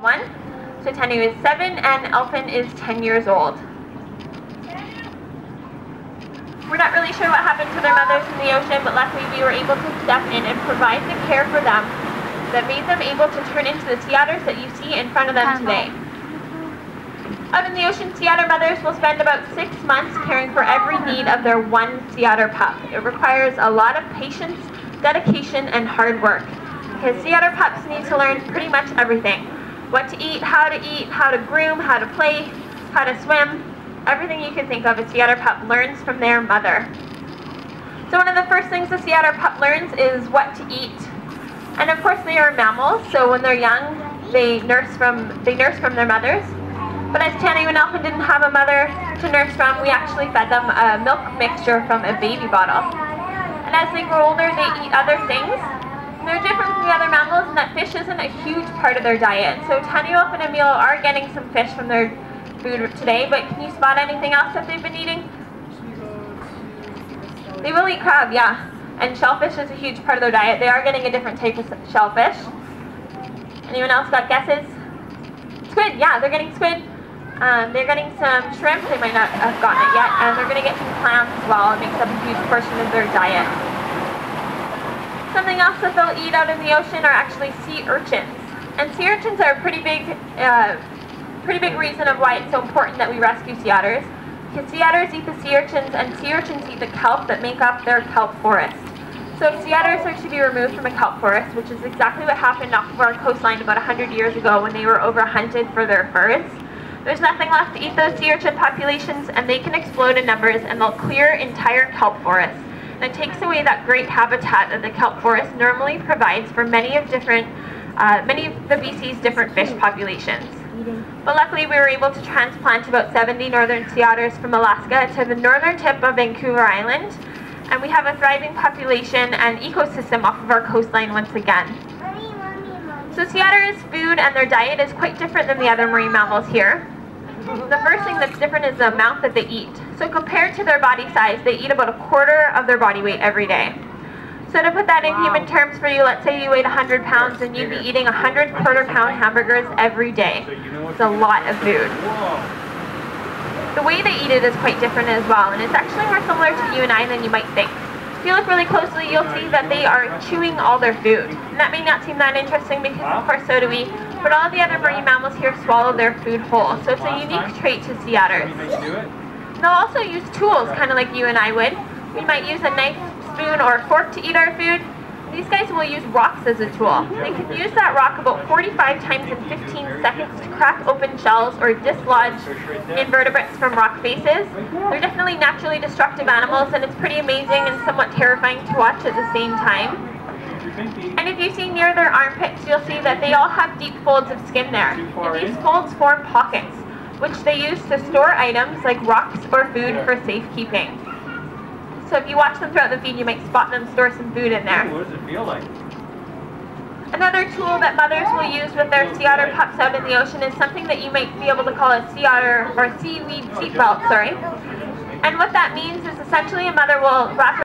1. So Tanu is 7 and Elfin is 10 years old. We're not really sure what happened to their mothers in the ocean, but luckily we were able to step in and provide the care for them that made them able to turn into the sea otters that you see in front of them today. Out in the ocean, sea otter mothers will spend about 6 months caring for every need of their one sea otter pup. It requires a lot of patience, dedication, and hard work, because sea otter pups need to learn pretty much everything. What to eat, how to groom, how to play, how to swim. Everything you can think of, a sea otter pup learns from their mother. So one of the first things a sea otter pup learns is what to eat. And of course they are mammals, so when they're young, they nurse from their mothers. But as Tanu and Elfin didn't have a mother to nurse from, we actually fed them a milk mixture from a baby bottle. And as they grow older, they eat other things. They're different from the other mammals in that fish isn't a huge part of their diet. So Tanu, Elfin, and Emil are getting some fish from their food today, but can you spot anything else that they've been eating? They will eat crab, yeah. And shellfish is a huge part of their diet. They are getting a different type of shellfish. Anyone else got guesses? Squid, yeah, they're getting squid. They're getting some shrimp, they might not have gotten it yet, and they're going to get some clams as well. It makes up a huge portion of their diet. Something else that they'll eat out in the ocean are actually sea urchins. And sea urchins are a pretty big reason of why it's so important that we rescue sea otters. Because sea otters eat the sea urchins, and sea urchins eat the kelp that make up their kelp forest. So if sea otters are to be removed from a kelp forest, which is exactly what happened off of our coastline about 100 years ago when they were overhunted for their furs, there's nothing left to eat those sea urchin populations, and they can explode in numbers and they'll clear entire kelp forests. And it takes away that great habitat that the kelp forest normally provides for many of the BC's different fish populations. But luckily we were able to transplant about 70 northern sea otters from Alaska to the northern tip of Vancouver Island, and we have a thriving population and ecosystem off of our coastline once again. So sea otters' food and their diet is quite different than the other marine mammals here. The first thing that's different is the amount that they eat. So compared to their body size, they eat about 1/4 of their body weight every day. So to put that in human terms for you, let's say you weighed 100 pounds and you'd be eating 100 1/4-pound hamburgers every day. It's a lot of food. The way they eat it is quite different as well, and it's actually more similar to you and I than you might think. If you look really closely, you'll see that they are chewing all their food. And that may not seem that interesting because of course so do we, but all the other marine mammals here swallow their food whole, so it's a unique trait to sea otters. And they'll also use tools, kind of like you and I would. We might use a knife, spoon, or fork to eat our food. These guys will use rocks as a tool. They can use that rock about 45 times in 15 seconds to crack open shells or dislodge invertebrates from rock faces. They're definitely naturally destructive animals, and it's pretty amazing and somewhat terrifying to watch at the same time. And if you see near their armpits, you'll see that they all have deep folds of skin there. And these folds form pockets, which they use to store items like rocks or food for safekeeping. So if you watch them throughout the feed, you might spot them store some food in there. What does it feel like? Another tool that mothers will use with their sea otter pups out in the ocean is something that you might be able to call a sea otter or seaweed seatbelt, sorry. And what that means is essentially a mother will wrap